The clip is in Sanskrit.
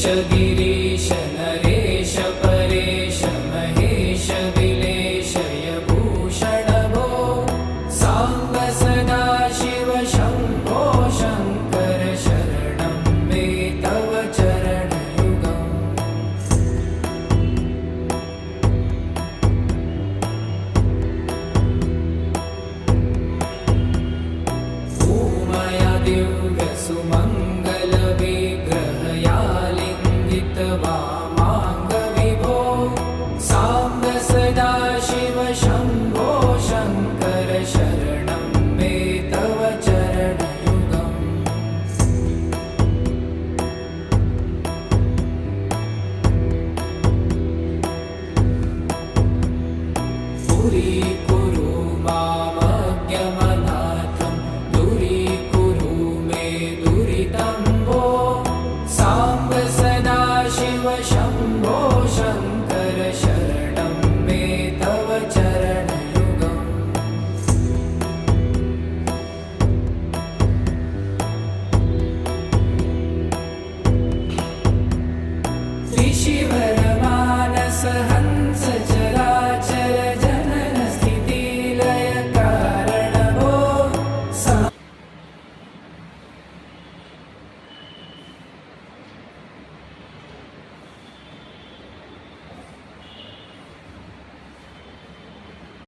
गिरीश नरेश परेश महेश विलेशय भूषण भो साम्ब सदा शिव शम्भो शङ्कर शरणं मे तव चरणयुगम् भूमया दिव्यसुमङ्गलविग्रहया वामाङ्गविभो साम्ब सदा शिव शम्भो शङ्कर शरणं मे तव चरणयुगम् दूरीकुरु मामज्ञमनाथं दूरीकुरु मे दुरितं भो साम्ब सदा शिव शम्भो शङ्कर शरणं मे तव चरणयुगम् ऋषिवर